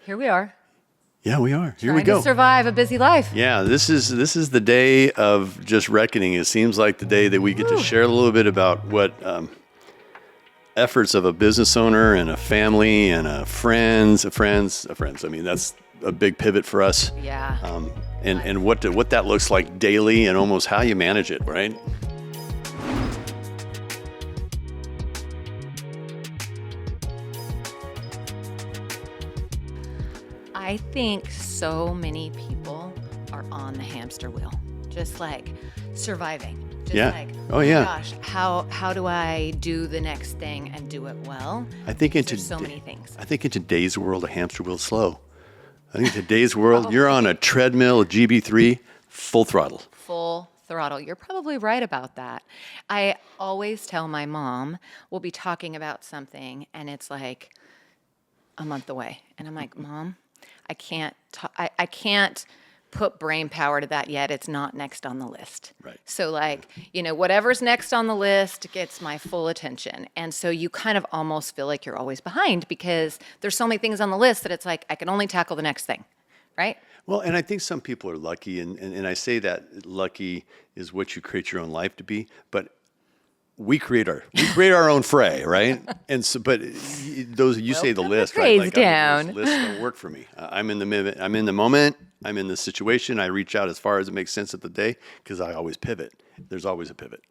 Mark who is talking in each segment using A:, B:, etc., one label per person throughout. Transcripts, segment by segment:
A: Here we are.
B: Yeah, we are. Here we
A: Trying
B: go.
A: to survive a busy life.
B: Yeah, this is the day of just reckoning. It seems like the day that we get to share a little bit about what efforts of a business owner and a family and a friends. I mean, that's a big pivot for us.
A: Yeah.
B: And what that looks like daily and almost how you manage it, right?
A: I think so many people are on the hamster wheel, just like surviving. Just
B: Yeah.
A: like,
B: Oh, yeah.
A: my gosh, how do I do the next thing and do it well?
B: I think
A: There's so many things.
B: I think in today's world, a hamster wheel's slow. I think in today's world, you're on a treadmill, a GB3, full throttle.
A: Full throttle. You're probably right about that. I always tell my mom, we'll be talking about something and it's like a month away. And I'm like, Mom, I can't put brain power to that yet. It's not next on the list.
B: Right.
A: So like, whatever's next on the list gets my full attention. And so you kind of almost feel like you're always behind because there's so many things on the list that it's like, I can only tackle the next thing. Right?
B: Well, and I think some people are lucky, and I say that lucky is what you create your own life to be, but we create our own fray, right? And so, but those you say the
A: Welcome
B: list,
A: to
B: right?
A: Crazy Town.
B: Those lists don't work for me. I'm in the moment. I'm in the situation. I reach out as far as it makes sense of the day because I always pivot. There's always a pivot.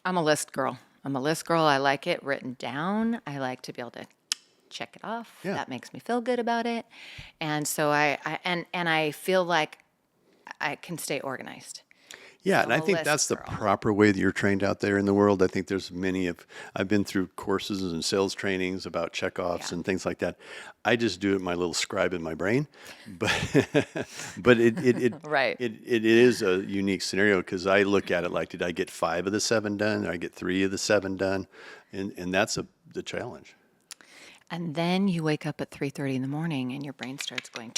A: I'm a list girl. I like it written down. I like to be able to check it off.
B: Yeah.
A: That makes me feel good about it. And so I feel like I can stay organized.
B: Yeah,
A: So
B: and I
A: I'm a
B: think
A: list
B: that's the
A: girl.
B: proper way that you're trained out there in the world. I think there's I've been through courses and sales trainings about checkoffs
A: Yeah.
B: and things like that. I just do it my little scribe in my brain, but but it
A: Right.
B: it is a unique scenario because I look at it like, did I get 5 of the 7 done? Did I get 3 of the 7 done? And that's the challenge.
A: And then you wake up at 3:30 in the morning and your brain starts going.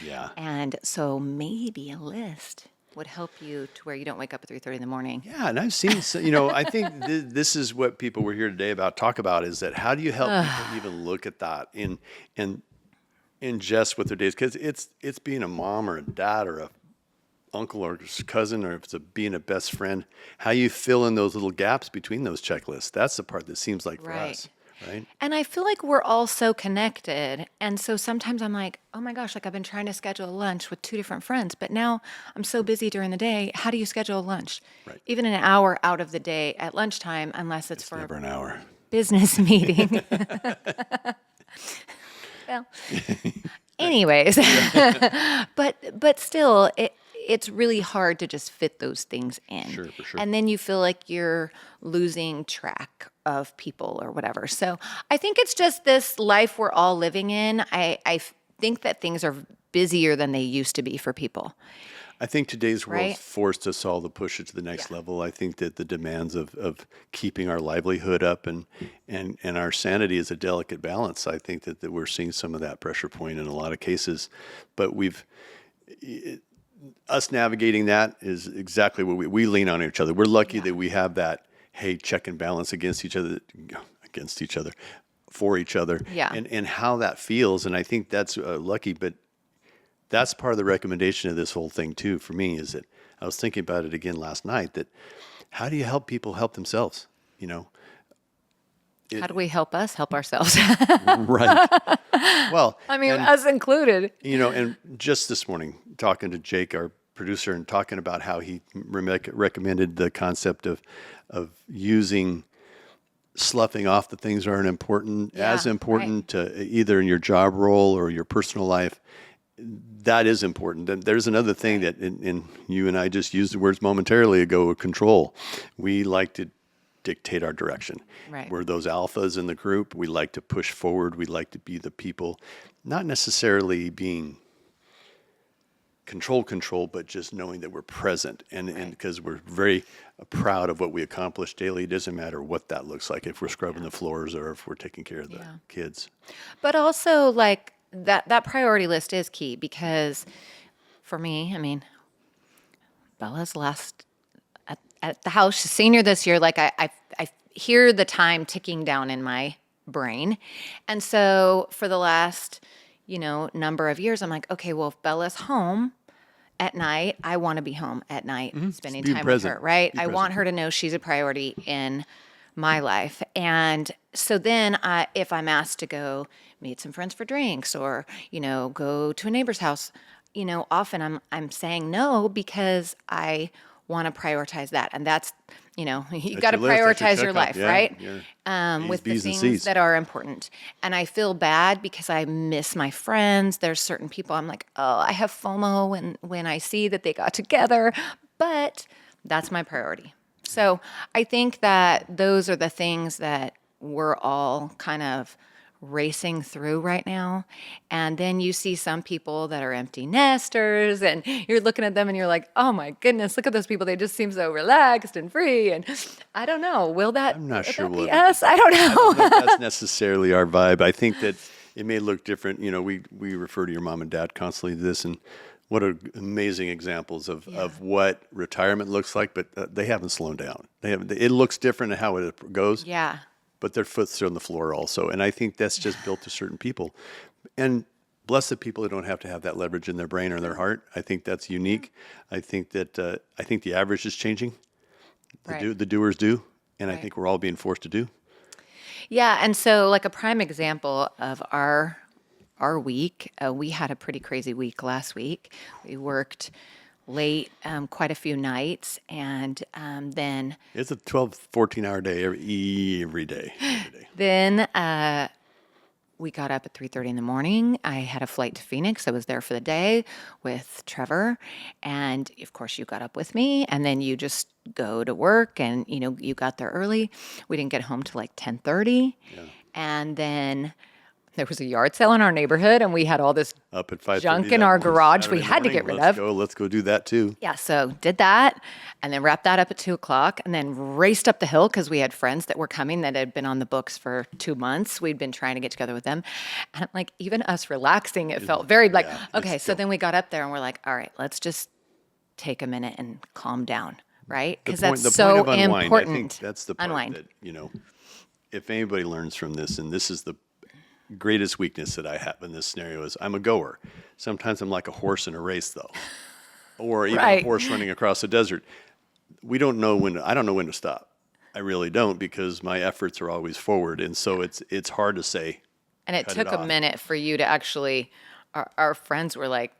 B: Yeah.
A: And so maybe a list would help you to where you don't wake up at 3:30 in the morning.
B: Yeah, and I've seen, I think this is what people were here today talk about is that how do you help people even look at that and ingest with their days? Because it's being a mom or a dad or a uncle or cousin or if it's being a best friend, how you fill in those little gaps between those checklists. That's the part that seems like for us, right?
A: And I feel like we're all so connected. And so sometimes I'm like, oh my gosh, like I've been trying to schedule a lunch with 2 different friends, but now I'm so busy during the day. How do you schedule a lunch?
B: Right.
A: Even an hour out of the day at lunchtime, unless it's for
B: Never
A: a
B: an hour.
A: business meeting. Well, anyways, but still, it's really hard to just fit those things in.
B: Sure, for sure.
A: And then you feel like you're losing track of people or whatever. So I think it's just this life we're all living in. I think that things are busier than they used to be for people.
B: I think today's world
A: Right?
B: forced us all to push it to the next level. I think that the demands of keeping our livelihood up and our sanity is a delicate balance. I think that we're seeing some of that pressure point in a lot of cases, but us navigating that is exactly what we lean on each other. We're lucky that we have that, hey, check and balance against each other, for each other,
A: Yeah.
B: and how that feels. And I think that's lucky, but that's part of the recommendation of this whole thing too for me is that I was thinking about it again last night that how do you help people help themselves?
A: How do we help us help ourselves?
B: Right. Well,
A: I mean,
B: and,
A: us included.
B: and just this morning talking to Jake, our producer, and talking about how he recommended the concept of using sloughing off the things that aren't important
A: Yeah,
B: as important to either in your job role or your personal life. That is important. And there's another thing that, and you and I just used the words momentarily ago, control. We like to dictate our direction.
A: Right.
B: We're those alphas in the group. We like to push forward. We like to be the people, not necessarily being control, but just knowing that we're present. And because we're very proud of what we accomplish daily, it doesn't matter what that looks like, if we're scrubbing the floors or if we're taking care of the kids.
A: But also, like, that priority list is key because for me, I mean, Bella's last at the house, she's senior this year. Like, I hear the time ticking down in my brain. And so for the last number of years, I'm like, okay, well, if Bella's home at night, I want to be home at night spending
B: be
A: time
B: present.
A: with her, right?
B: Be
A: I
B: present.
A: want her to know she's a priority in my life. And so then if I'm asked to go meet some friends for drinks or, go to a neighbor's house, often I'm saying no because I want to prioritize that. And that's, you
B: That's
A: got to
B: your list. That's your
A: prioritize your
B: checkup.
A: life,
B: Yeah,
A: right?
B: your
A: With the
B: B's, and
A: things
B: C's.
A: that are important. And I feel bad because I miss my friends. There's certain people I'm like, oh, I have FOMO when I see that they got together, but that's my priority. So I think that those are the things that we're all kind of racing through right now. And then you see some people that are empty nesters and you're looking at them and you're like, oh my goodness, look at those people. They just seem so relaxed and free. And I don't know, will that,
B: I'm not
A: will
B: sure
A: that
B: what
A: be us? I don't
B: I
A: know.
B: don't think that's necessarily our vibe. I think that it may look different. We refer to your mom and dad constantly to this, and what are amazing examples of what retirement looks like, but they haven't slowed down. It looks different in how it goes,
A: Yeah.
B: but their foot's on the floor also. And I think that's just built to certain people. And bless the people who don't have to have that leverage in their brain or their heart. I think that's unique. I think that I think the average is changing.
A: Right.
B: The doers do, and I
A: Right.
B: think we're all being forced to do.
A: Yeah, and so like a prime example of our week, we had a pretty crazy week last week. We worked late, quite a few nights, and then
B: It's a 12, 14-hour day every day.
A: then we got up at 3:30 in the morning. I had a flight to Phoenix. I was there for the day with Trevor, and of course you got up with me, and then you just go to work, and you got there early. We didn't get home till like 10:30, and then there was a yard sale in our neighborhood, and we had all this
B: Up at 5:30
A: junk in
B: that
A: our
B: one
A: garage we
B: Saturday
A: had to
B: morning.
A: get rid
B: Let's
A: of.
B: go. Let's go do that too.
A: Yeah, so did that and then wrapped that up at 2:00 and then raced up the hill because we had friends that were coming that had been on the books for 2 months. We'd been trying to get together with them. And I'm like, even us relaxing, it felt very like,
B: yeah,
A: okay,
B: it's
A: so then we got up there and we're like, all right, let's just take a minute and calm down, right? Because
B: The point
A: that's so
B: of unwind,
A: important.
B: I think that's the part
A: Unwind.
B: that, if anybody learns from this, and this is the greatest weakness that I have in this scenario, is I'm a goer. Sometimes I'm like a horse in a race, though, or even a
A: Right.
B: horse running across the desert. I don't know when to stop. I really don't, because my efforts are always forward, and so it's hard to say.
A: And it
B: cut
A: took
B: it
A: a
B: off.
A: minute for you to actually, our friends were like,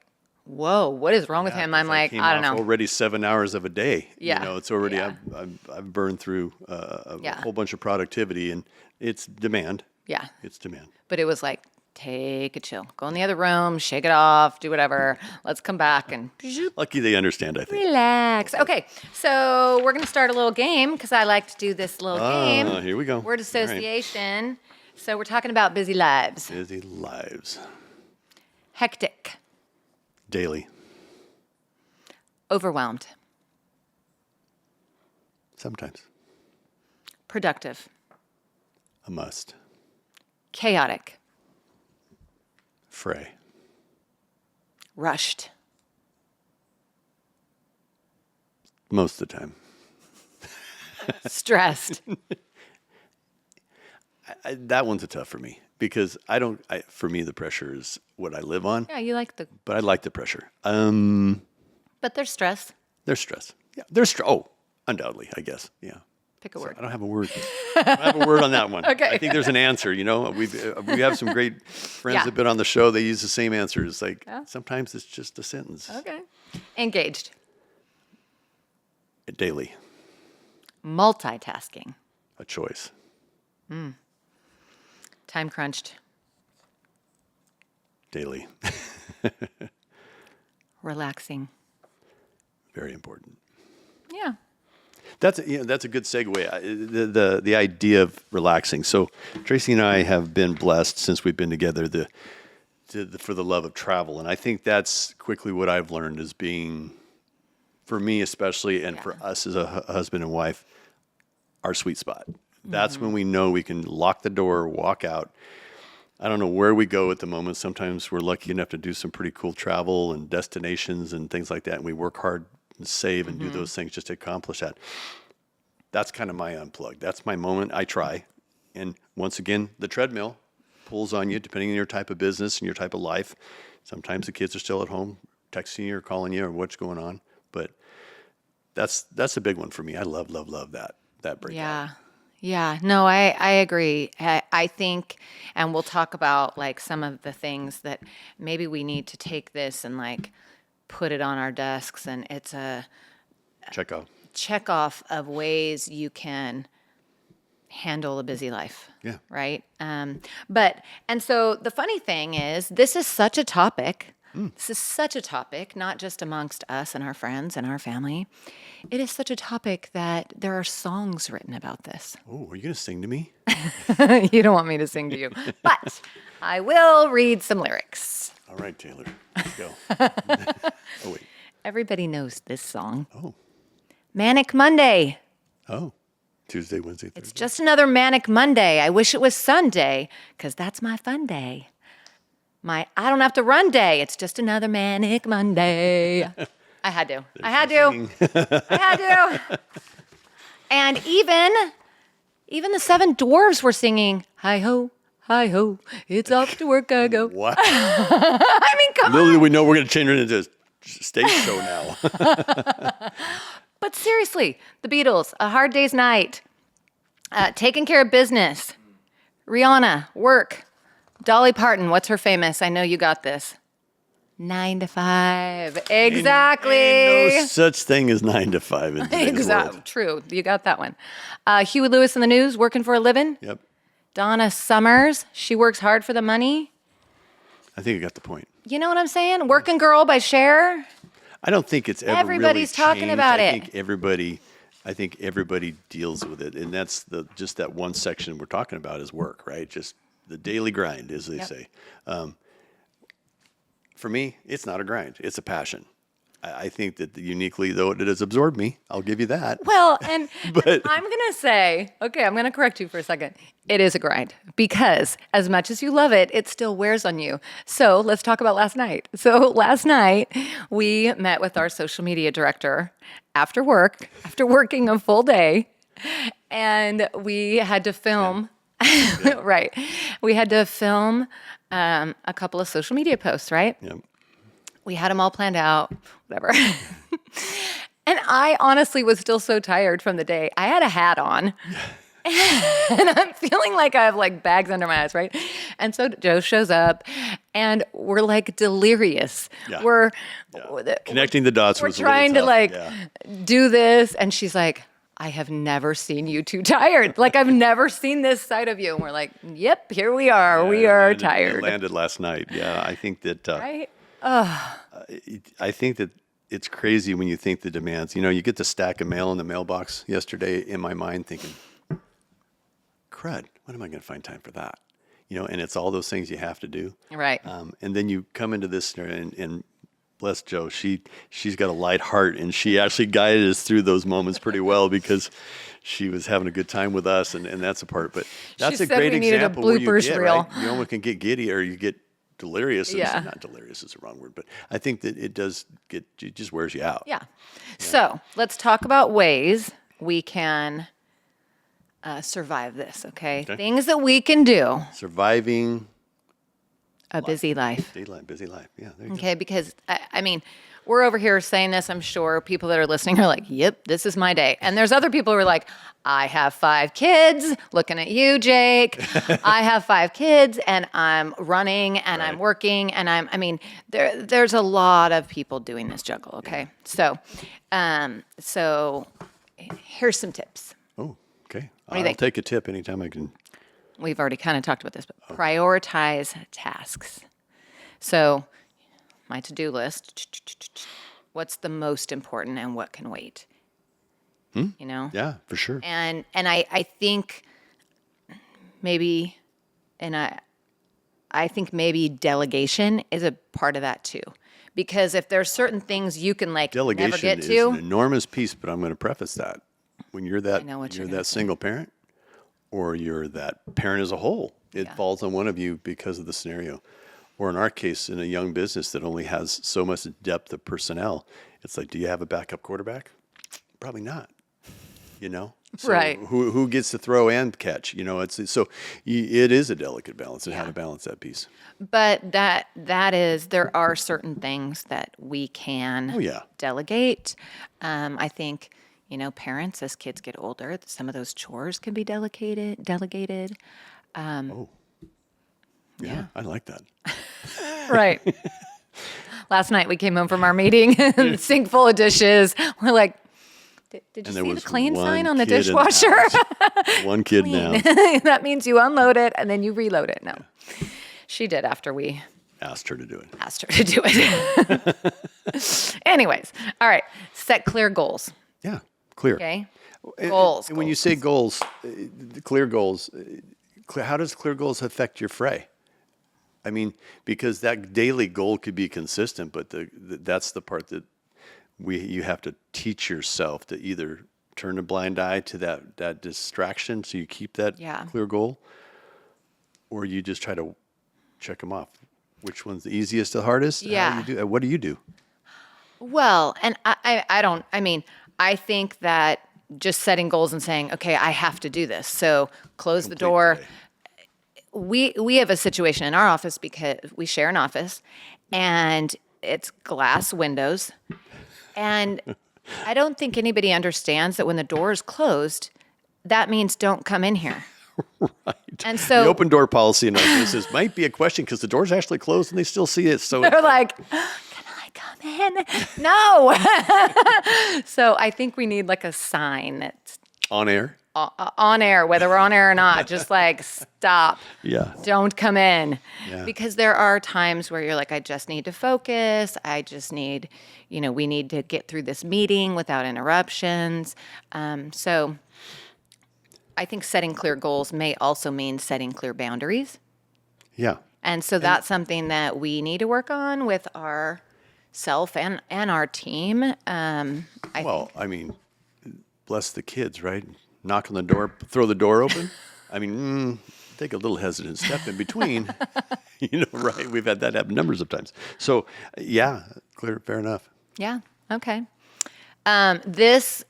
A: whoa, what is wrong with him? I'm like,
B: came
A: I don't
B: off
A: know.
B: Already 7 hours of a day.
A: Yeah.
B: It's already
A: Yeah.
B: I've burned through a
A: Yeah.
B: whole bunch of productivity, and it's demand.
A: Yeah.
B: It's demand.
A: But it was like, take a chill. Go in the other room, shake it off, do whatever. Let's come back and
B: Lucky they understand, I think.
A: relax. Okay, so we're going to start a little game because I like to do this little game.
B: Here we go.
A: Word
B: All right.
A: association. So we're talking about busy lives.
B: Busy lives.
A: Hectic,
B: Daily.
A: overwhelmed,
B: Sometimes.
A: productive,
B: A must.
A: chaotic,
B: Fray.
A: rushed,
B: Most of the time.
A: stressed,
B: That one's a tough for me, because for me, the pressure is what I live on,
A: Yeah, you like the,
B: but I like the pressure.
A: but there's stress.
B: There's stress. Yeah, there's stress. Oh, undoubtedly, I guess. Yeah.
A: Pick a
B: So
A: word.
B: I don't have a word. I don't have a word on that one.
A: Okay.
B: I think there's an answer. We have some great friends
A: Yeah.
B: that've been on the show. They use the same answer. It's like sometimes it's just a sentence.
A: Okay. Engaged,
B: Daily,
A: multitasking,
B: a choice.
A: time crunched,
B: Daily,
A: relaxing.
B: very important.
A: Yeah.
B: That's a good segue. The idea of relaxing. So Tracy and I have been blessed since we've been together for the love of travel, and I think that's quickly what I've learned is being, for me especially, and for us as a husband and wife, our sweet spot. That's when we know we can lock the door, walk out. I don't know where we go at the moment. Sometimes we're lucky enough to do some pretty cool travel and destinations and things like that, and we work hard and save and do those things just to accomplish that. That's kind of my unplug. That's my moment. I try. And once again, the treadmill, pulls on you depending on your type of business and your type of life. Sometimes the kids are still at home texting you or calling you or what's going on. But that's a big one for me. I love that breakout.
A: Yeah. Yeah. No, I agree. I think, and we'll talk about like some of the things that maybe we need to take this and like put it on our desks, and it's a
B: Check out.
A: check off of ways you can handle a busy life.
B: Yeah.
A: Right. And so the funny thing is, this is such a topic. This is such a topic, not just amongst us and our friends and our family. It is such a topic that there are songs written about this.
B: Oh, are you going to sing to me?
A: You don't want me to sing to you, but I will read some lyrics.
B: All right, Taylor. Let's go. Oh, wait.
A: Everybody knows this song.
B: Oh.
A: Manic Monday.
B: Oh. Tuesday, Wednesday, Thursday.
A: It's just another Manic Monday. I wish it was Sunday, because that's my fun day. My I don't have to run day. It's just another Manic Monday. I had to. I had to. And even the Seven Dwarves were singing, hi ho, it's off to work I go.
B: What?
A: I mean, come
B: Little
A: on.
B: do we know we're going to change it into a stage show now.
A: But seriously, the Beatles, A Hard Day's Night, Taking Care of Business, Rihanna, Work, Dolly Parton, what's her famous? I know you got this. 9 to 5. Exactly.
B: Ain't no such thing as 9 to 5 in today's
A: Exactly.
B: world.
A: True. You got that one. Huey Lewis in the News, Working for a Living.
B: Yep.
A: Donna Summers, She Works Hard for the Money.
B: I think you got the point.
A: You know what I'm saying? Working Girl by Cher.
B: I don't think it's ever
A: Everybody's
B: really
A: talking
B: changed.
A: about
B: I
A: it.
B: think everybody deals with it, and that's just that one section we're talking about is work, right? Just the daily grind, as they say. For me, it's not a grind; it's a passion. I think that uniquely, though, it has absorbed me. I'll give you that.
A: Well, and
B: But-
A: I'm going to say, okay, I'm going to correct you for a second. It is a grind because as much as you love it, it still wears on you. So let's talk about last night. So last night, we met with our social media director after work, after working a full day, and we had to film. Right. We had to film a couple of social media posts, right?
B: Yep.
A: We had them all planned out, whatever. And I honestly was still so tired from the day. I had a hat on. And I'm feeling like I have like bags under my eyes, right? And so Joe shows up and we're like delirious.
B: Yeah.
A: We're
B: Connecting the dots
A: we're
B: was a little
A: trying to
B: tough.
A: like
B: Yeah.
A: do this. And she's like, I have never seen you too tired. Like I've never seen this side of you. And we're like, yep, here we are.
B: Yeah,
A: we
B: it
A: are
B: landed-
A: tired.
B: It landed last night. Yeah, I think that.
A: Right?
B: I think that it's crazy when you think the demands. You know, you get the stack of mail in the mailbox yesterday. In my mind, thinking, "Crud, when am I going to find time for that?" You know, and it's all those things you have to do.
A: Right.
B: And then you come into this scenario, and bless Joe, she's got a light heart, and she actually guided us through those moments pretty well because she was having a good time with us, and that's a part. But that's a
A: said
B: great
A: we needed a
B: example where you
A: bloopers
B: get,
A: reel.
B: right? You almost can get giddy or you get delirious.
A: Yeah.
B: Not delirious is the wrong word, but I think that it just wears you out.
A: Yeah. So let's talk about ways we can survive this, okay? Things that we can do
B: Surviving
A: a busy life.
B: daylight, busy life. Yeah, there you
A: Okay, because I mean, we're over here saying this. I'm sure people that are listening are like, yep, this is my day. And there's other people who are like, I have 5 kids, looking at you, Jake. I have 5 kids and I'm running and I'm
B: Right.
A: working and I mean, there's a lot of people doing this juggle, okay? So here's some tips.
B: go. Oh, okay.
A: do you
B: I'll
A: think?
B: take a tip anytime I can.
A: We've already kind of talked about this, but prioritize tasks. So, my to-do list, what's the most important and what can wait? You know?
B: Yeah, for sure.
A: And I think maybe I think maybe delegation is a part of that too. Because if there's certain things you can like never
B: Delegation
A: get
B: is
A: to,
B: an enormous piece, but I'm going to preface that. When you're that,
A: know what
B: you're
A: you're gonna
B: that single parent, or you're that parent as a whole, it falls on one of you because of the scenario. Or in our case, in a young business that only has so much depth of personnel, it's like, do you have a backup quarterback? Probably not. You know, So
A: Right.
B: who gets to throw and catch? You know, it is a delicate balance and how to balance that piece.
A: But there are certain things that we can
B: Oh, yeah.
A: delegate. I think, parents, as kids get older, some of those chores can be delegated.
B: Oh, yeah, I like that.
A: Right. Last night we came home from our meeting, and sink full of dishes. We're like, did you
B: And there
A: see the
B: was
A: clean
B: one
A: sign on the
B: kid in the
A: dishwasher?
B: house. One kid now
A: That means you unload it and then you reload it. No, she did after we
B: asked her to do it.
A: asked her to do it. Anyways, all right. Set clear goals.
B: Yeah, clear.
A: Okay.
B: And-
A: Goals.
B: And when you say goals, clear goals, how does clear goals affect your fray? I mean, because that daily goal could be consistent, but that's the part that you have to teach yourself to either turn a blind eye to that distraction, so you keep that clear goal, or you just try to check them off. Which one's the easiest, the hardest?
A: Yeah.
B: How do you do? What do you do?
A: Well, and I think that just setting goals and saying, okay, I have to do this. So close the
B: Complete
A: door.
B: today.
A: We have a situation in our office because we share an office and it's glass windows. And I don't think anybody understands that when the door is closed, that means don't come in here.
B: Right.
A: And so
B: The open door policy in our business might be a question because the door's actually closed and they still see it. So
A: they're like, can I come in? No. So I think we need like a sign that's
B: on air.
A: on air, whether we're on air or not, just like stop.
B: Yeah.
A: Don't come in.
B: Yeah.
A: Because there are times where you're like, I just need to focus. I just need, we need to get through this meeting without interruptions. So I think setting clear goals may also mean setting clear boundaries.
B: Yeah.
A: And so that's something that we need to work on with our self and our team.
B: I mean, bless the kids, right? Knock on the door, throw the door open. I mean, take a little hesitant step in between. Right? We've had that happen numbers of times. So, yeah, clear, fair enough.
A: Yeah. Okay. This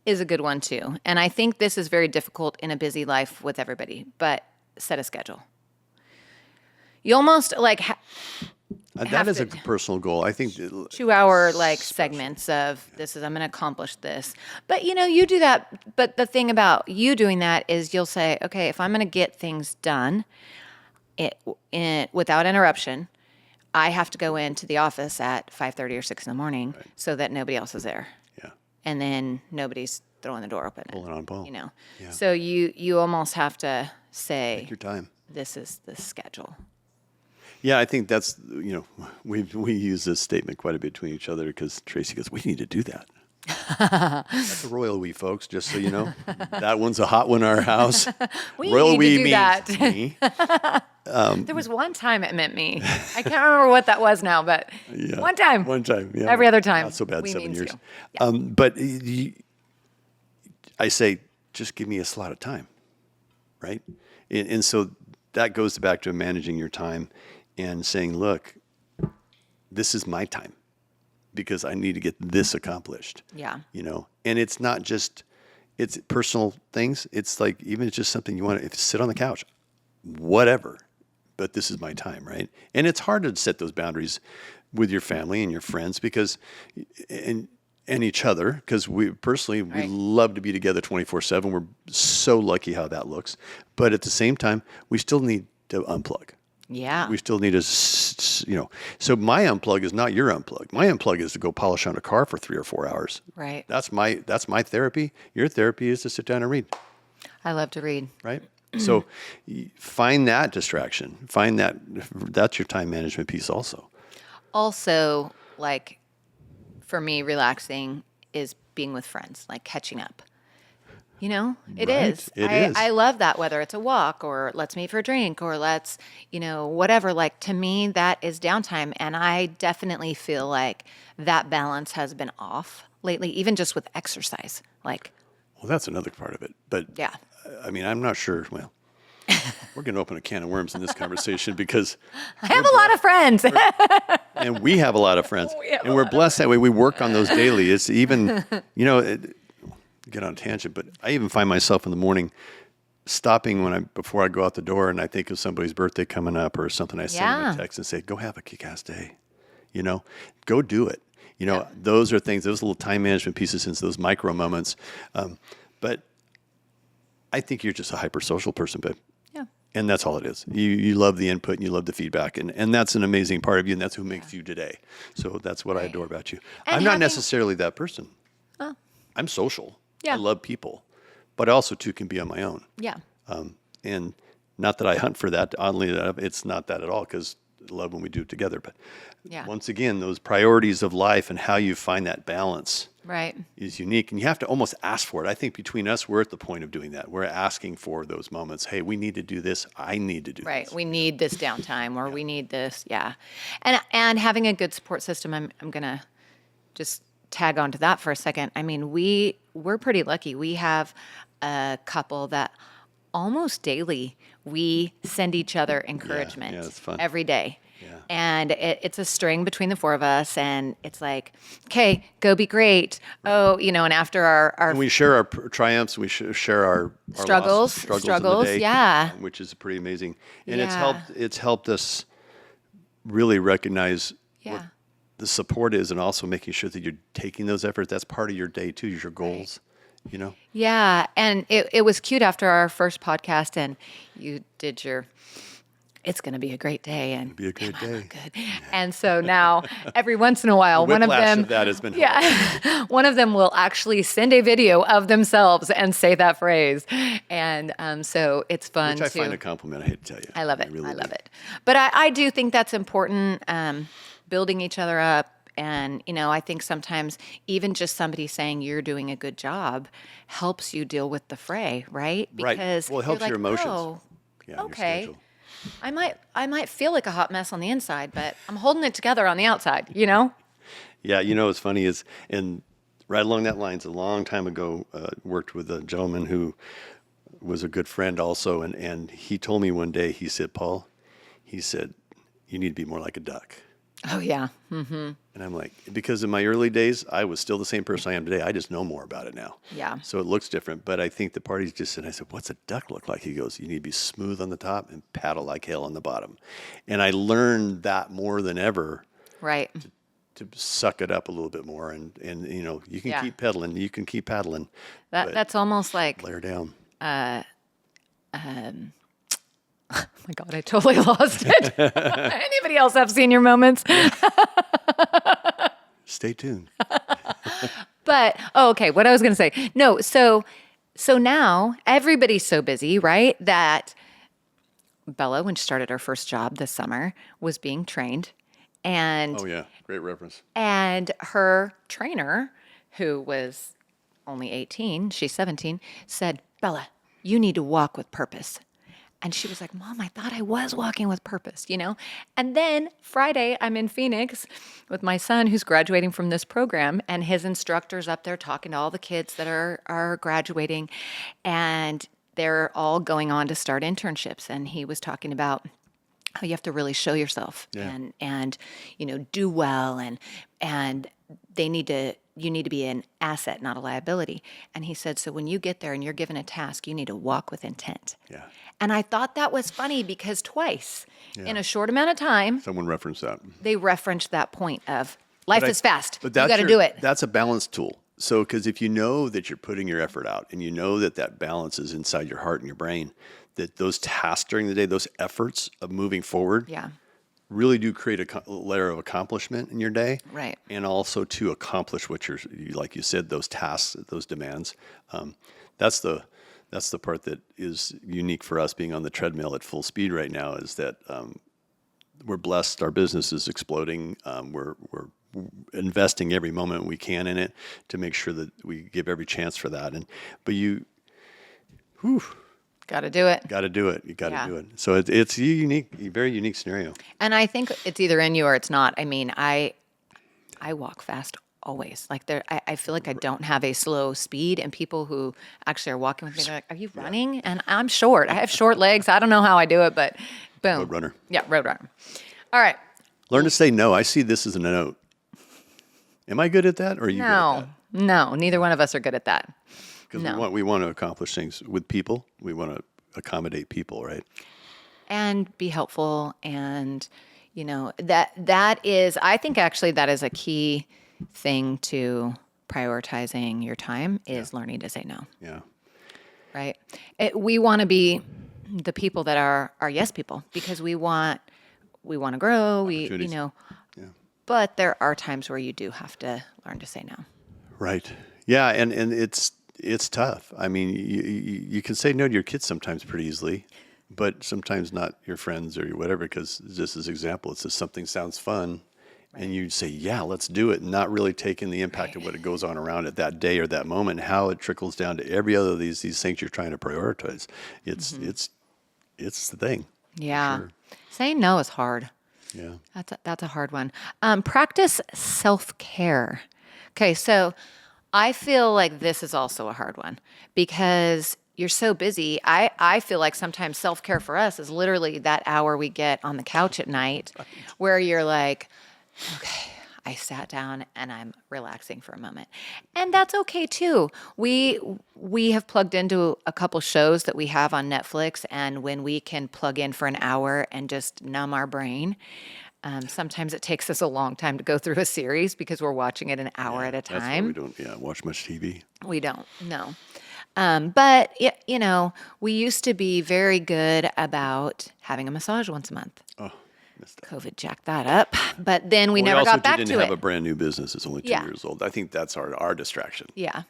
A: is a good one too. And I think this is very difficult in a busy life with everybody, but set a schedule. You almost like
B: That is a personal goal. I think
A: 2-hour segments of I'm going to accomplish this. But you do that. But the thing about you doing that is you'll say, okay, if I'm going to get things done without interruption, I have to go into the office at 5:30 or 6 in the morning so that nobody else is there.
B: Yeah.
A: And then nobody's throwing the door open.
B: Pulling on ball.
A: Yeah.
B: Yeah.
A: So you almost have to say,
B: Take your time.
A: this is the schedule.
B: Yeah, I think that's, we use this statement quite a bit between each other because Tracy goes, we need to do that. That's a royal we, folks, just so you know. That one's a hot one in our house.
A: We
B: royal
A: need to
B: we
A: do
B: means
A: that.
B: me.
A: There was one time it meant me. I can't remember what that was now, but
B: Yeah.
A: one time.
B: One time, yeah.
A: Every other time.
B: Not so bad,
A: we
B: 7
A: means
B: years.
A: you. Yeah.
B: But I say, just give me a slot of time, right? And so that goes back to managing your time and saying, look, this is my time because I need to get this accomplished.
A: Yeah.
B: And it's not just, it's personal things. It's like, even it's just something you want to sit on the couch, whatever, but this is my time, right? And it's hard to set those boundaries with your family and your friends because, and each other, because we personally, we love to be together 24/7. We're so lucky how that looks. But at the same time, we still need to unplug.
A: Yeah.
B: We still need to, so my unplug is not your unplug. My unplug is to go polish on a car for 3 or 4 hours.
A: Right.
B: That's my therapy. Your therapy is to sit down and read,
A: I love to read.
B: right? So find that distraction. Find that's your time management piece also.
A: Also, for me, relaxing is being with friends, catching up. It
B: Right.
A: is.
B: It is.
A: I love that, whether it's a walk or let's meet for a drink or let's, whatever. To me, that is downtime. And I definitely feel like that balance has been off lately, even just with exercise.
B: Well, that's another part of it. But
A: Yeah.
B: I mean, I'm not sure. Well, we're going to open a can of worms in this conversation because
A: I have a lot of friends.
B: and we have a lot of friends,
A: We have
B: and
A: a
B: we're
A: lot of
B: blessed that way. We work on those daily. It's even, get on a tangent, but I even find myself in the morning stopping before I go out the door and I think of somebody's birthday coming up or something. I send them
A: Yeah.
B: a text and say, go have a kick-ass day, go do it. Those are things, those little time management pieces, into those micro moments. But I think you're just a hyper social person, babe.
A: Yeah.
B: And that's all it is. You love the input and you love the feedback. And that's an amazing part of you. And that's who makes you today. So that's what I adore about you.
A: And
B: I'm not
A: having-
B: necessarily that person.
A: Oh.
B: I'm social.
A: Yeah.
B: I love people. But I also, too, can be on my own.
A: Yeah.
B: And not that I hunt for that. Oddly enough, it's not that at all, because I love when we do it together. But
A: Yeah.
B: once again, those priorities of life and how you find that balance
A: Right.
B: is unique. And you have to almost ask for it. I think between us, we're at the point of doing that. We're asking for those moments. Hey, we need to do this. I need to do
A: Right.
B: this.
A: We need this downtime, or we need this. Yeah. And having a good support system, I'm going to just tag on to that for a second. I mean, we're pretty lucky. We have a couple that almost daily we send each other encouragement
B: yeah, it's fun.
A: every day.
B: Yeah.
A: And it's a string between the four of us, and it's like, okay, go be great. Oh, and after our
B: And we share our triumphs. We share our
A: Struggles,
B: losses, struggles
A: struggles,
B: of the day,
A: yeah.
B: which is pretty amazing. And
A: Yeah.
B: it's helped us really recognize
A: Yeah.
B: what the support is, and also making sure that you're taking those efforts. That's part of your day too. Your goals.
A: Yeah, and it was cute after our first podcast, and you did your, it's going to be a great day, and
B: Be a great day.
A: good. And so now, every once in a while, one of
B: Whiplash
A: them,
B: of that has been
A: yeah, one of them will actually send a video of themselves and say that phrase, and so it's fun
B: Which I
A: to.
B: find a compliment. I hate to tell you.
A: I love it.
B: really
A: I love
B: do.
A: it. But I do think that's important, building each other up. And, I think sometimes even just somebody saying you're doing a good job helps you deal with the fray, right?
B: Right.
A: Because
B: Well, it helps
A: you're
B: your
A: like,
B: emotions.
A: "Oh,
B: Yeah, your
A: okay.
B: schedule.
A: I might feel like a hot mess on the inside, but I'm holding it together on the outside,
B: Yeah, what's funny is, and right along that lines, a long time ago, worked with a gentleman who was a good friend also, and he told me one day, he said, Paul, he said, you need to be more like a duck.
A: Oh, yeah.
B: And I'm like, because in my early days, I was still the same person I am today. I just know more about it now.
A: Yeah.
B: So it looks different. But I think the parties just said, I said, what's a duck look like? He goes, you need to be smooth on the top and paddle like hell on the bottom. And I learned that more than ever,
A: Right.
B: to suck it up a little bit more. And you can
A: Yeah.
B: keep pedaling, you can keep paddling, but
A: That's almost like,
B: layer down.
A: oh my God, I totally lost it. Anybody else have senior moments?
B: Stay tuned.
A: But okay, what I was going to say. No, so now everybody's so busy, right? That Bella, when she started her first job this summer, was being trained, and
B: Oh, yeah. Great reference.
A: and her trainer, who was only 18, she's 17, said, "Bella, you need to walk with purpose." And she was like, "Mom, I thought I was walking with purpose, And then Friday, I'm in Phoenix with my son who's graduating from this program, and his instructor's up there talking to all the kids that are graduating, and they're all going on to start internships. And he was talking about how you have to really show yourself
B: Yeah.
A: and do well, and you need to be an asset, not a liability. And he said, so when you get there and you're given a task, you need to walk with intent.
B: Yeah.
A: And I thought that was funny because twice in
B: Yeah.
A: a short amount of time,
B: Someone referenced that.
A: they referenced that point of life is fast.
B: But
A: You got to
B: your-
A: do it.
B: That's a balance tool. So, because if you know that you're putting your effort out and you know that that balance is inside your heart and your brain, that those tasks during the day, those efforts of moving forward
A: Yeah.
B: really do create a layer of accomplishment in your day.
A: Right.
B: And also to accomplish what like you said, those tasks, those demands. That's the part that is unique for us being on the treadmill at full speed right now, is that we're blessed. Our business is exploding. We're investing every moment we can in it to make sure that we give every chance for that. But you
A: Got to do it.
B: got to do it. You got to
A: Yeah.
B: do it. So it's a very unique scenario.
A: And I think it's either in you or it's not. I mean, I walk fast always. Like I feel like I don't have a slow speed, and people who actually are walking with me, they're like, "Are you running?" And I'm short. I have short legs. I don't know how I do it, but boom.
B: Roadrunner.
A: Yeah, roadrunner. All right.
B: Learn to say no. I see this as a note. Am I good at that, or are you good at
A: No,
B: that?
A: no, neither one of us are good at that.
B: because
A: No.
B: we want to accomplish things with people. We want to accommodate people, right?
A: And be helpful, and that is, I think actually that is a key thing to prioritizing your time, is learning to say no.
B: Yeah.
A: Right? We want to be the people that are yes people, because we want to grow.
B: Opportunities. Yeah.
A: But there are times where you do have to learn to say no.
B: Right. Yeah, and it's tough. I mean, you can say no to your kids sometimes pretty easily, but sometimes not your friends or your whatever, because just as example, it's just something sounds fun, and you say, yeah, let's do it, not really taking the impact of what it goes on around it that day or that moment, how it trickles down to every other of these things you're trying to prioritize. It's the thing.
A: Yeah.
B: Sure.
A: Saying no is hard.
B: Yeah.
A: That's a hard one. Practice self-care. Okay, so I feel like this is also a hard one, because you're so busy. I feel like sometimes self-care for us is literally that hour we get on the couch at night where you're like, okay, I sat down and I'm relaxing for a moment. And that's okay too. We have plugged into a couple shows that we have on Netflix, and when we can plug in for an hour and just numb our brain, sometimes it takes us a long time to go through a series because we're watching it an hour at a
B: That's why we
A: time.
B: don't watch much TV.
A: We don't, no. But, we used to be very good about having a massage once a month.
B: Oh, missed that.
A: COVID jacked that up, but then we
B: Well,
A: never
B: also
A: got back
B: didn't
A: to
B: have
A: it.
B: a brand new business. It's only 2 years old. I think that's our distraction.
A: Yeah.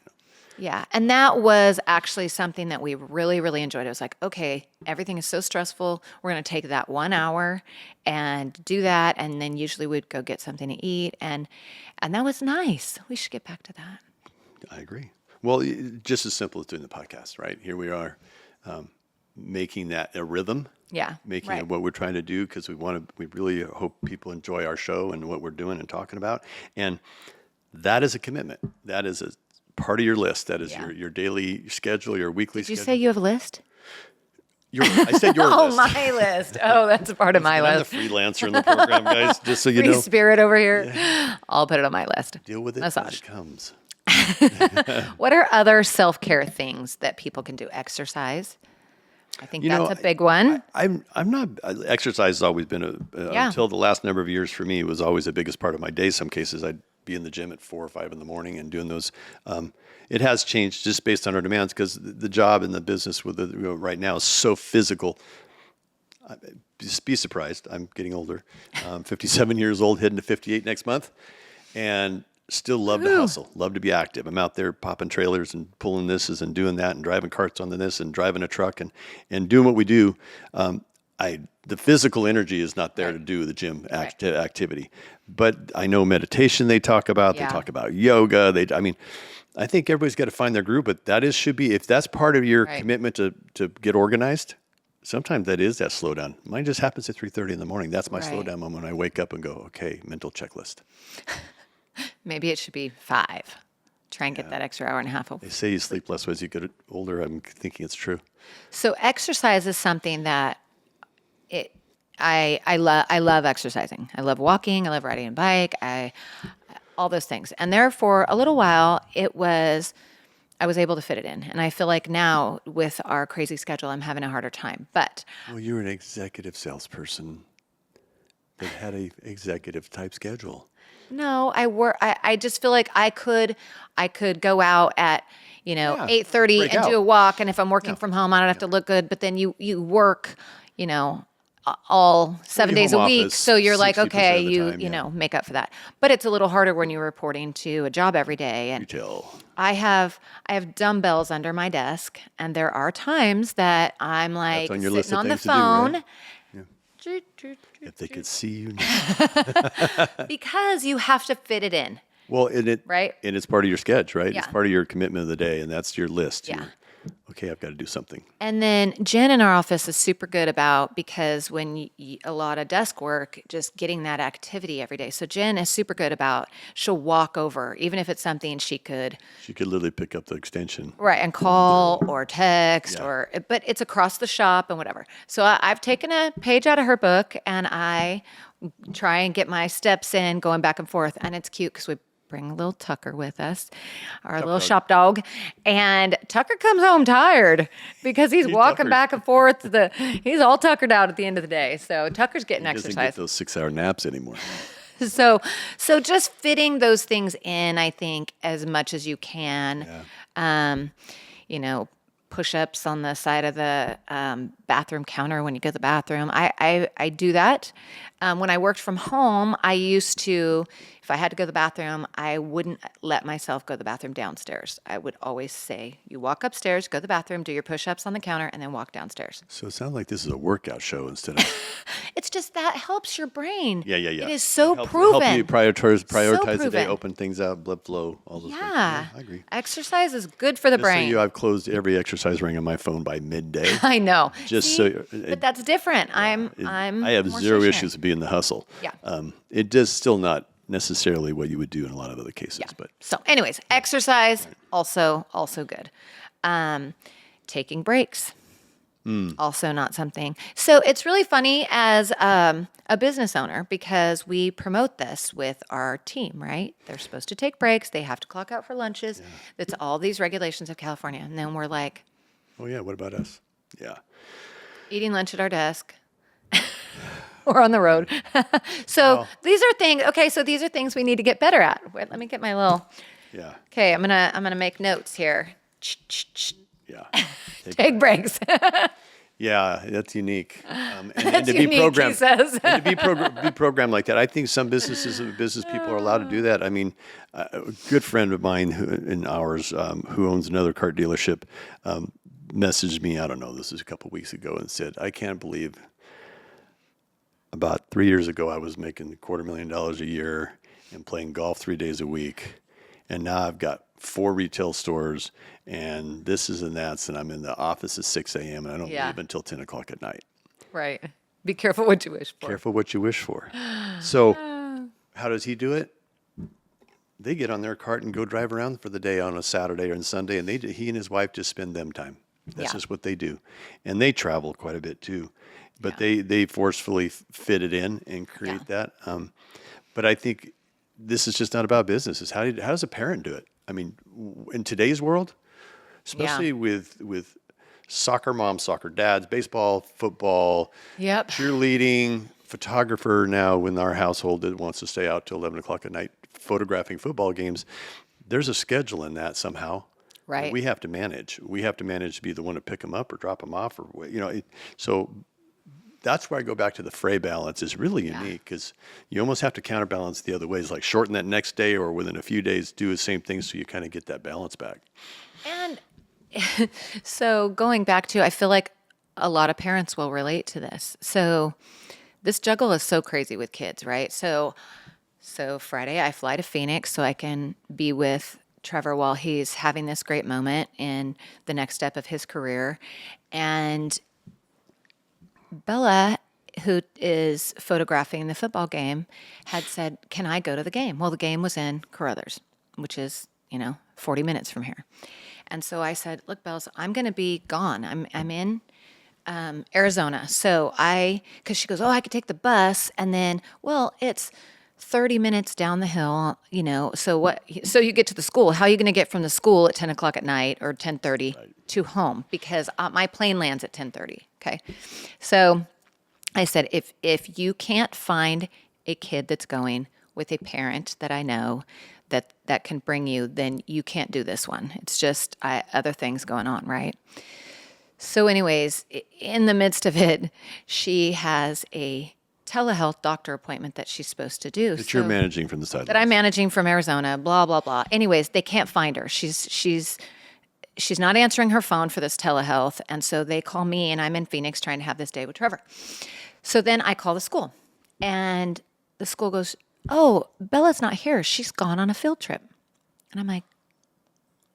A: Yeah. And that was actually something that we really, really enjoyed. It was like, okay, everything is so stressful. We're going to take that 1 hour and do that. And then usually we'd go get something to eat. And that was nice. We should get back to that.
B: I agree. Well, just as simple as doing the podcast, right? Here we are, making that a rhythm.
A: Yeah.
B: Making
A: right.
B: it what we're trying to do, because we really hope people enjoy our show and what we're doing and talking about. And that is a commitment. That is a part of your list. That is
A: Yeah.
B: your daily schedule, your weekly
A: Did you
B: schedule.
A: say you have a list?
B: I said your
A: Oh,
B: list.
A: my list. Oh, that's a part of my
B: I'm the
A: list.
B: freelancer in the program, guys, just so you
A: Free
B: know.
A: spirit over here. I'll put it on my list.
B: Deal with it
A: Massage.
B: as it comes.
A: What are other self-care things that people can do? Exercise. I think that's a big one.
B: I'm not. Exercise has always been
A: Yeah.
B: until the last number of years for me, it was always the biggest part of my day. Some cases I'd be in the gym at 4 or 5 in the morning and doing those. It has changed just based on our demands, because the job and the business right now is so physical. Just be surprised. I'm getting older. 57 years old, heading to 58 next month, and still love to hustle, love to be active. I'm out there popping trailers and pulling this and doing that and driving carts on this and driving a truck and doing what we do. The physical energy is not there to do the gym activity, but I know meditation they talk about.
A: Yeah.
B: They talk about yoga. I think everybody's got to find their group, but should be, if that's part of your
A: Right.
B: commitment to get organized. Sometimes that is that slowdown. Mine just happens at 3:30 in the morning. That's my
A: Right.
B: slowdown moment. I wake up and go, okay, mental checklist.
A: Maybe it should be 5. Try and get that extra hour and a half.
B: They say you sleep less as you get older. I'm thinking it's true.
A: So exercise is something that I love exercising. I love walking. I love riding a bike. All those things. And there for a little while, I was able to fit it in. And I feel like now with our crazy schedule, I'm having a harder time. But
B: Well, you're an executive salesperson that had a executive type schedule.
A: no, I just feel like I could go out at,
B: Yeah,
A: 8:30
B: break
A: and do
B: out.
A: a walk. And if I'm working from home, I don't have to look good. But then you work, all 7 days a
B: home
A: week.
B: office
A: So you're like,
B: 60%
A: okay,
B: of the
A: you
B: time, yeah.
A: make up for that. But it's a little harder when you're reporting to a job every day. And
B: Retail.
A: I have dumbbells under my desk, and there are times that I'm like
B: on your list
A: sitting
B: of
A: on the
B: things to do, right?
A: phone.
B: If they could see you now.
A: Because you have to fit it in.
B: Well, and
A: Right?
B: and it's part of your sketch, right?
A: Yeah.
B: It's part of your commitment of the day, and that's your list.
A: Yeah.
B: Okay, I've got to do something.
A: And then Jen in our office is super good about, because when a lot of desk work, just getting that activity every day. So Jen is super good about, she'll walk over, even if it's something she could,
B: She could literally pick up the extension.
A: right, and call or text
B: Yeah.
A: but it's across the shop and whatever. So I've taken a page out of her book, and I try and get my steps in going back and forth. And it's cute because we bring little Tucker with us, our little shop dog. And Tucker comes home tired because he's walking
B: Tucker's-
A: back and forth. He's all tuckered out at the end of the day. So Tucker's getting
B: He doesn't
A: exercise.
B: get those 6-hour naps anymore.
A: So just fitting those things in, I think, as much as you can. You know, push-ups on the side of the bathroom counter when you go to the bathroom. I do that. When I worked from home, I used to, if I had to go to the bathroom, I wouldn't let myself go to the bathroom downstairs. I would always say, you walk upstairs, go to the bathroom, do your push-ups on the counter, and then walk downstairs.
B: So it sounds like this is a workout show instead of.
A: It's just that helps your brain.
B: Yeah.
A: It is so
B: Help
A: proven.
B: you prioritize the day,
A: proven.
B: open things out, blood flow, all those things.
A: Yeah.
B: I agree.
A: Exercise is good for the
B: Just so
A: brain.
B: I've closed every exercise ring on my phone by midday.
A: I know.
B: Just
A: See?
B: so
A: But that's different.
B: I have
A: more
B: zero
A: stationary.
B: issues with being the hustle.
A: Yeah.
B: It does still not necessarily what you would do in a lot of other cases, but
A: So, anyways, exercise also good. Taking breaks, also not something. So it's really funny as a business owner because we promote this with our team. Right? They're supposed to take breaks. They have to clock out for lunches. It's all these regulations of California, and then we're like
B: oh yeah, what about us? Yeah.
A: eating lunch at our desk. We're on the road. So these are things. Okay, so these are things we need to get better at. Wait, let me get my little.
B: Yeah.
A: Okay, I'm gonna make notes here.
B: Yeah.
A: Take breaks.
B: Yeah, that's unique. And
A: That's
B: to be
A: unique,
B: programmed,
A: he says.
B: and to be programmed like that, I think some business people are allowed to do that. I mean, a good friend of mine who owns another cart dealership messaged me. I don't know. This was a couple weeks ago, and said, "I can't believe about 3 years ago I was making $250,000 a year and playing golf 3 days a week, and now I've got 4 retail stores and this is and that's, and I'm in the office at 6 a.m. and I don't
A: Yeah.
B: leave until 10 o'clock at night."
A: Right. Be careful what you wish for.
B: Careful what you wish for. So how does he do it? They get on their cart and go drive around for the day on a Saturday or on Sunday, and he and his wife just spend them time. That's
A: Yeah.
B: just what they do. And they travel quite a bit too. But they forcefully fit it in and create that. But I think this is just not about business. It's how does a parent do it? I mean, in today's world, especially with soccer moms, soccer dads, baseball, football,
A: Yep.
B: cheerleading, photographer now in our household that wants to stay out till 11 o'clock at night photographing football games. There's a schedule in that somehow.
A: Right.
B: That we have to manage. We have to manage to be the one to pick them up or drop them off, or so that's where I go back to the fray balance is really unique because you almost have to counterbalance the other ways, like shorten that next day or within a few days do the same thing so you kind of get that balance back.
A: And so going back to, I feel like a lot of parents will relate to this. So this juggle is so crazy with kids, right? So Friday I fly to Phoenix so I can be with Trevor while he's having this great moment in the next step of his career. And Bella, who is photographing the football game, had said, "Can I go to the game?" Well, the game was in Carruthers, which is, 40 minutes from here. And so I said, "Look, Bells, I'm going to be gone. I'm in Arizona." So because she goes, "Oh, I could take the bus." And then, well, it's 30 minutes down the hill, so what? So you get to the school. How are you going to get from the school at 10 o'clock at night or 10:30 to home? Because my plane lands at 10:30. Okay. So I said, if you can't find a kid that's going with a parent that I know that can bring you, then you can't do this one. It's just other things going on, right? So anyways, in the midst of it, she has a telehealth doctor appointment that she's supposed to do.
B: That you're managing from the sidelines.
A: That I'm managing from Arizona, blah, blah, blah. Anyways, they can't find her. She's not answering her phone for this telehealth. And so they call me, and I'm in Phoenix trying to have this day with Trevor. So then I call the school, and the school goes, "Oh, Bella's not here. She's gone on a field trip." And I'm like,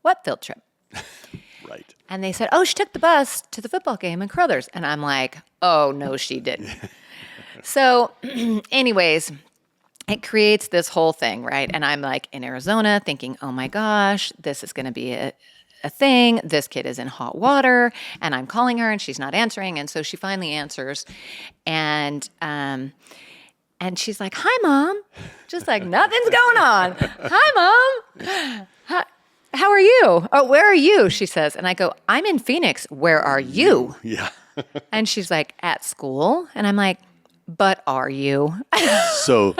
A: "What field trip?"
B: Right.
A: And they said, "Oh, she took the bus to the football game in Carruthers." And I'm like, "Oh, no, she didn't." So anyways, it creates this whole thing, right? And I'm like in Arizona thinking, "Oh my gosh, this is going to be a thing. This kid is in hot water." And I'm calling her and she's not answering. And so she finally answers. And And she's like, "Hi, Mom." Just like nothing's going on. "Hi, Mom. How are you? Oh, where are you?" She says. And I go, "I'm in Phoenix. Where are you?"
B: Yeah.
A: And she's like, "At school." And I'm like, "But are you?"
B: So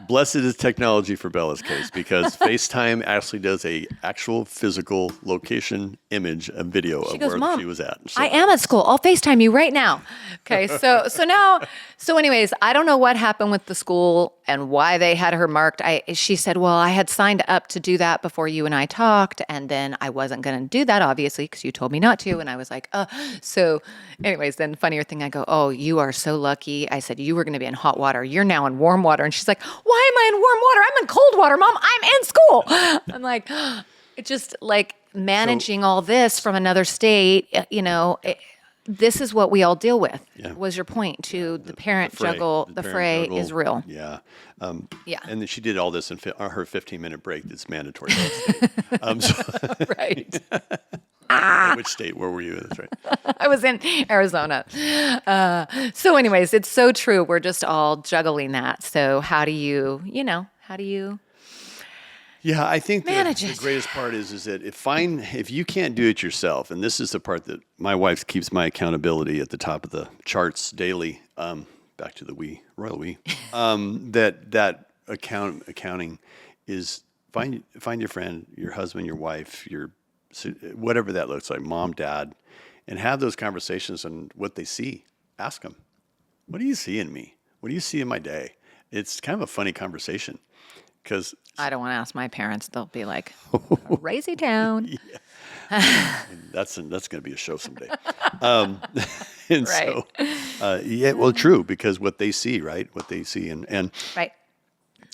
B: blessed is technology for Bella's case because FaceTime actually does a actual physical location image and video of
A: goes,
B: where
A: "Mom,
B: she was at. So,
A: I am at school. I'll FaceTime you right now." Okay, so anyways, I don't know what happened with the school and why they had her marked. She said, "Well, I had signed up to do that before you and I talked, and then I wasn't going to do that, obviously, because you told me not to." And I was like, So anyways, then funnier thing, I go, "Oh, you are so lucky." I said, "You were going to be in hot water. You're now in warm water." And she's like, "Why am I in warm water? I'm in cold water, Mom. I'm in school." I'm like, it's just like managing all this from another state, this is what we all deal with.
B: Yeah.
A: Was your point to the parent
B: fray.
A: juggle, the
B: parent
A: fray
B: juggle,
A: is real.
B: Yeah.
A: Yeah.
B: And then she did all this in her 15-minute break that's mandatory. in that state.
A: Right.
B: Which state? Where were you? That's right.
A: I was in Arizona. So anyways, it's so true. We're just all juggling that. So how do you?
B: Yeah, I think
A: Manage
B: the
A: it.
B: greatest part is that if you can't do it yourself, and this is the part that my wife keeps my accountability at the top of the charts daily. Back to the royal we. That accounting is find your friend, your husband, your wife, whatever that looks like, mom, dad, and have those conversations on what they see. Ask them, "What do you see in me? What do you see in my day?" It's kind of a funny conversation because
A: I don't want to ask my parents. They'll be like, "Crazy town."
B: that's going to be a show someday. And
A: Right.
B: so, yeah, well, true, because what they see, right? What they see. And
A: Right.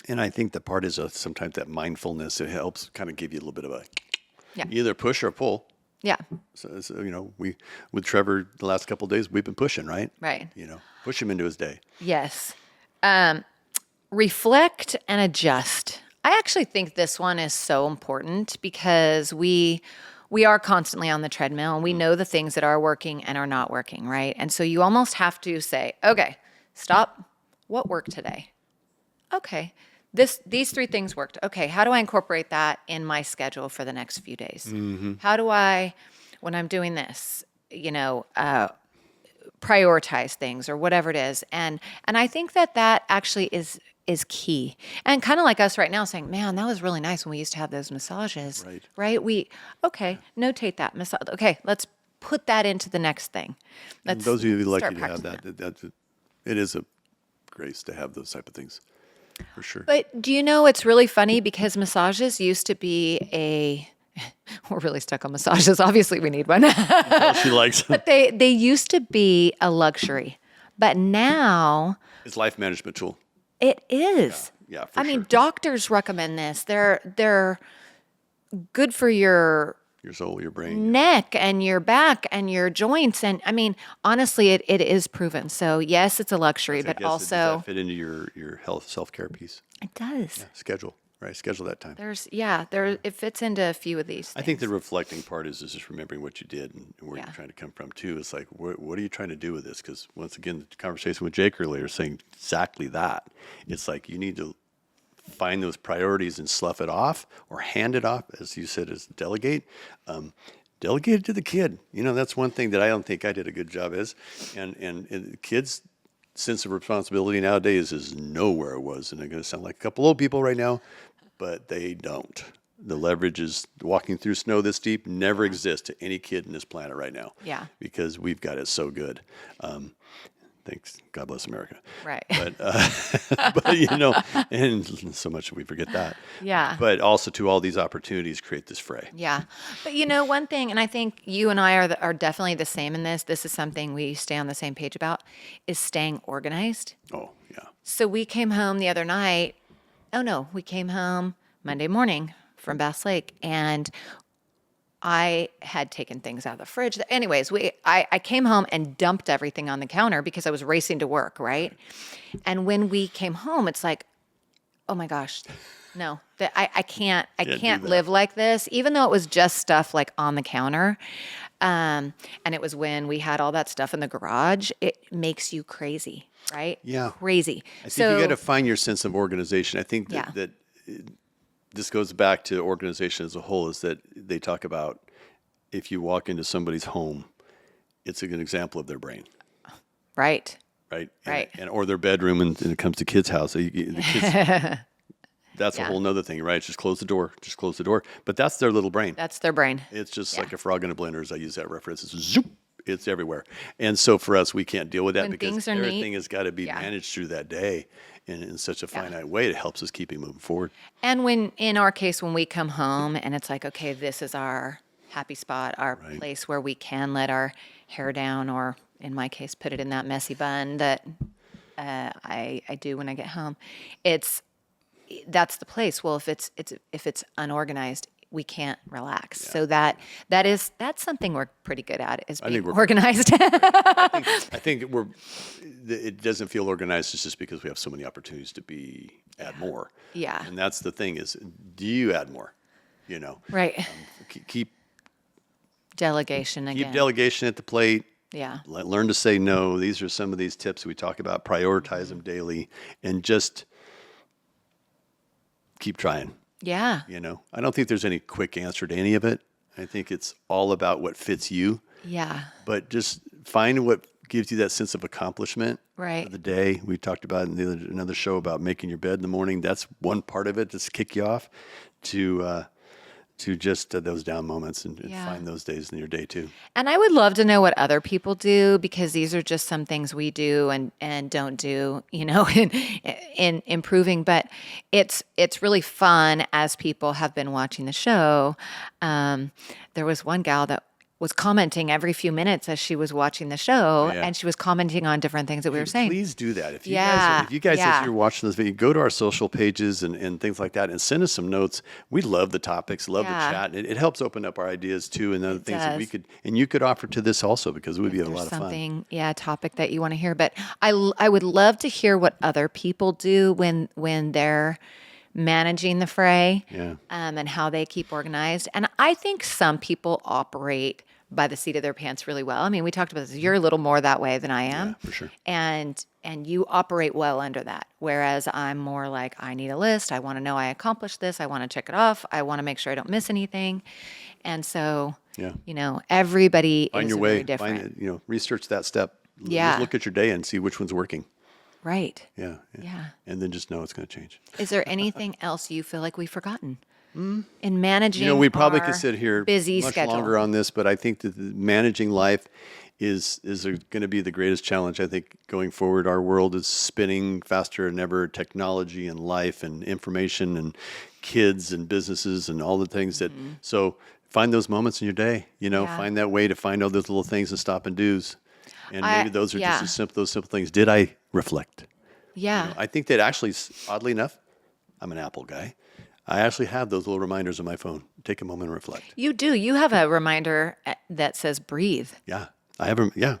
B: I think the part is sometimes that mindfulness, it helps kind of give you a little bit of a
A: Yeah.
B: either push or pull.
A: Yeah.
B: So, with Trevor, the last couple of days, we've been pushing, right?
A: Right.
B: Push him into his day.
A: Yes. Reflect and adjust. I actually think this one is so important because we are constantly on the treadmill and we know the things that are working and are not working, right? And so you almost have to say, "Okay, stop. What worked today? Okay. These three things worked. Okay, how do I incorporate that in my schedule for the next few days? How do I, when I'm doing this, prioritize things or whatever it is?" And I think that actually is key. And kind of like us right now saying, "Man, that was really nice when we used to have those massages."
B: Right.
A: Notate that massage. Okay, let's put that into the next thing.
B: And
A: Let's
B: those of you
A: start
B: lucky to have
A: practicing
B: that, it is a grace to have those type of things, for sure.
A: But do you know it's really funny because massages used to be we're really stuck on massages. Obviously, we need one.
B: She likes them.
A: But they used to be a luxury. But now
B: It's life management tool.
A: it is.
B: Yeah, for
A: I mean,
B: sure.
A: doctors recommend this. They're good for your
B: Your soul, your brain.
A: neck and your back and your joints. And I mean, honestly, it is proven. So yes, it's a luxury,
B: I
A: but
B: guess does
A: also
B: that fit into your health self-care piece?
A: it does.
B: Schedule, right? Schedule that time.
A: It fits into a few of these
B: I
A: things.
B: think the reflecting part is just remembering what you did and where
A: Yeah.
B: you're trying to come from too. It's like, what are you trying to do with this? Because once again, the conversation with Jake earlier saying exactly that. It's like you need to find those priorities and slough it off or hand it off, as you said, as delegate. Delegate it to the kid. That's one thing that I don't think I did a good job as. And kids' sense of responsibility nowadays is nowhere it was. And they're going to sound like a couple old people right now, but they don't. The leverage is walking through snow this deep never exists to any kid in this planet right now.
A: Yeah.
B: Because we've got it so good. Thanks. God bless America.
A: Right.
B: But and so much we forget that.
A: Yeah.
B: But also to all these opportunities create this fray.
A: Yeah. But one thing, and I think you and I are definitely the same in this. This is something we stay on the same page about, is staying organized.
B: Oh, yeah.
A: So we came home the other night. Oh no, we came home Monday morning from Bass Lake, and I had taken things out of the fridge. Anyways, I came home and dumped everything on the counter because I was racing to work, right? And when we came home, it's like, oh my gosh, no, I can't
B: do that.
A: live like this. Even though it was just stuff like on the counter, And it was when we had all that stuff in the garage. It makes you crazy, right?
B: Yeah.
A: Crazy.
B: I think you got to find your sense of organization. I think
A: Yeah.
B: that this goes back to organization as a whole, is that they talk about if you walk into somebody's home, it's an example of their brain,
A: right.
B: right?
A: Right.
B: And or their bedroom, and it comes to kids' house. The kids, that's a
A: Yeah.
B: whole nother thing, right? Just close the door. Just close the door. But that's their little brain.
A: That's their brain.
B: It's just
A: Yeah.
B: like a frog in a blender, as I use that reference. It's zoop. It's everywhere. And so for us, we can't deal with that
A: When
B: because
A: things are neat,
B: everything has got to be
A: yeah.
B: managed through that day in such a finite way. It helps us keep it moving forward.
A: And when, in our case, when we come home and it's like, okay, this is our happy spot, our
B: Right.
A: place where we can let our hair down, or in my case, put it in that messy bun that I do when I get home. That's the place. Well, if it's unorganized, we can't relax. So that's something we're pretty good at, is being
B: think we're-
A: organized.
B: I think it doesn't feel organized. It's just because we have so many opportunities to add more.
A: Yeah.
B: And that's the thing is, do you add more?
A: Right.
B: Keep
A: Delegation again.
B: delegation at the plate.
A: Yeah.
B: Learn to say no. These are some of these tips we talk about. Prioritize them daily, and just keep trying.
A: Yeah.
B: I don't think there's any quick answer to any of it. I think it's all about what fits you,
A: Yeah.
B: but just find what gives you that sense of accomplishment
A: Right.
B: of the day. We talked about in another show about making your bed in the morning. That's one part of it to kick you off to just those down moments and
A: Yeah.
B: find those days in your day too.
A: And I would love to know what other people do, because these are just some things we do and don't do, in improving. But it's really fun as people have been watching the show. There was one gal that was commenting every few minutes as she was watching the show,
B: Yeah.
A: and she was commenting on different things that we were saying.
B: Please do that. If you
A: Yeah,
B: guys, if you guys,
A: yeah.
B: as you're watching this video, go to our social pages and things like that, and send us some notes. We love the topics, love
A: Yeah.
B: the chat. It helps open up our ideas too, and other things that we
A: does.
B: could, and you could offer to this also, because it would be a
A: There's
B: lot of fun.
A: something, yeah, topic that you want to hear. But I would love to hear what other people do when they're managing the fray,
B: Yeah.
A: and how they keep organized. And I think some people operate by the seat of their pants really well. I mean, we talked about this. You're a little more that way than I am.
B: Yeah, for sure.
A: And you operate well under that. Whereas I'm more like, I need a list. I want to know I accomplished this. I want to check it off. I want to make sure I don't miss anything. And so,
B: Yeah.
A: everybody
B: Find
A: is
B: your
A: very
B: way.
A: different.
B: Research that step.
A: Yeah.
B: Just look at your day and see which one's working.
A: Right.
B: Yeah.
A: Yeah.
B: And then just know it's going to change.
A: Is there anything else you feel like we've forgotten in managing?
B: We probably
A: our
B: could sit here
A: busy
B: much
A: schedule?
B: longer on this, but I think that managing life is going to be the greatest challenge. I think going forward, our world is spinning faster than ever. Technology and life and information and kids and businesses and all the things that. So find those moments in your day.
A: Yeah.
B: Find that way to find all those little things and stop and do's. And maybe those are
A: yeah.
B: just those simple things. Did I reflect?
A: Yeah.
B: I think that actually, oddly enough, I'm an Apple guy. I actually have those little reminders on my phone. Take a moment and reflect.
A: You do. You have a reminder that says breathe.
B: Yeah, I have. Yeah,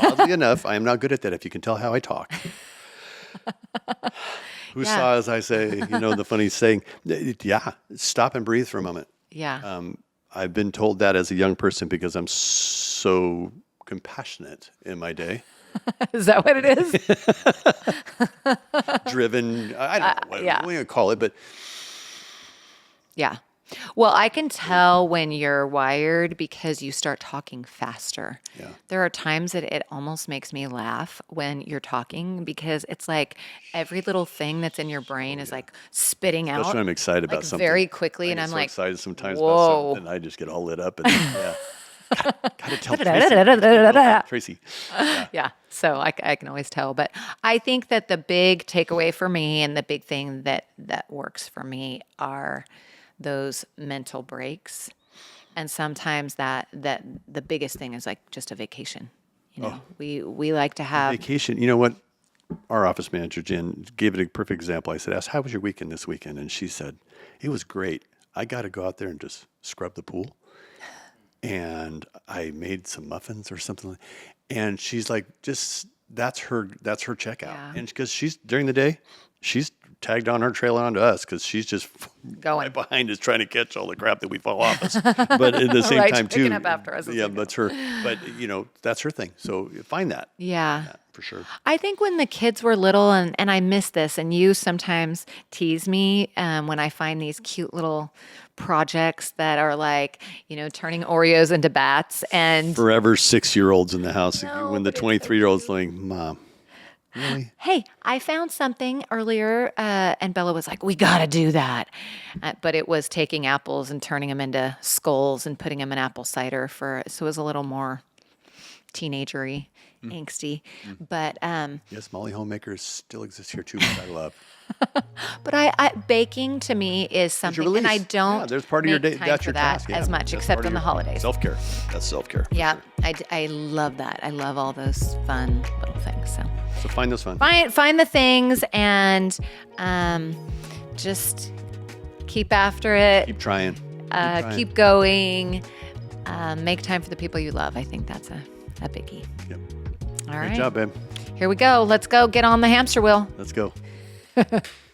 B: oddly enough, I am not good at that. If you can tell how I talk. Who
A: Yeah.
B: saw, as I say, the funny saying, yeah, stop and breathe for a moment.
A: Yeah.
B: I've been told that as a young person because I'm so compassionate in my day.
A: Is that what it is?
B: Driven, I don't know what
A: yeah.
B: you call it, but
A: Yeah. Well, I can tell when you're wired because you start talking faster.
B: Yeah.
A: There are times that it almost makes me laugh when you're talking, because it's like every little thing that's in your brain is like spitting out.
B: that's when I'm excited about
A: like
B: something.
A: very quickly,
B: I
A: and
B: get
A: I'm
B: so
A: like,
B: excited sometimes
A: whoa.
B: about something, I just get all lit up. And yeah, gotta tell Tracy. Tracy.
A: Yeah. So I can always tell. But I think that the big takeaway for me, and the big thing that works for me, are those mental breaks. And sometimes that the biggest thing is like just a vacation. We like to have
B: Vacation. You know what? Our office manager, Jen, gave it a perfect example. I said, "Ask, how was your weekend this weekend?" And she said, "It was great. I got to go out there and just scrub the pool. And I made some muffins or something." And she's like, that's her checkout.
A: Yeah.
B: And because she's during the day, she's tagged on her trailer onto us because she's just
A: Going.
B: right behind us trying to catch all the crap that we fall off us. But at the same
A: Right,
B: time,
A: picking
B: too.
A: up after us at the
B: Yeah,
A: same
B: that's her. But, that's her thing. So find that.
A: Yeah.
B: Yeah, for sure.
A: I think when the kids were little, and I miss this, and you sometimes tease me when I find these cute little projects that are like, turning Oreos into bats. And
B: Forever 6-year-olds in the house
A: No,
B: when the
A: but it's so
B: 23-year-old's like, Mom, really?
A: hey, I found something earlier, and Bella was like, we got to do that. But it was taking apples and turning them into skulls and putting them in apple cider so it was a little more teenagery, angsty. But
B: Yes, Molly Homemakers still exists here too, which I love.
A: But I baking to me is something, and I
B: release.
A: don't
B: Yeah, there's part of your
A: make
B: day.
A: time
B: That's
A: for
B: your
A: that
B: task. Yeah,
A: as much,
B: that's
A: except
B: part of
A: on the
B: your
A: holidays.
B: Self-care. That's self-care. for
A: Yeah,
B: sure.
A: I love that. I love all those fun little things. So
B: So find those fun.
A: find the things and just keep after it.
B: Keep trying.
A: Keep going. Make time for the people you love. I think that's a biggie.
B: Yep.
A: All
B: Great
A: right,
B: job, babe.
A: here we go. Let's go get on the hamster wheel.
B: Let's go.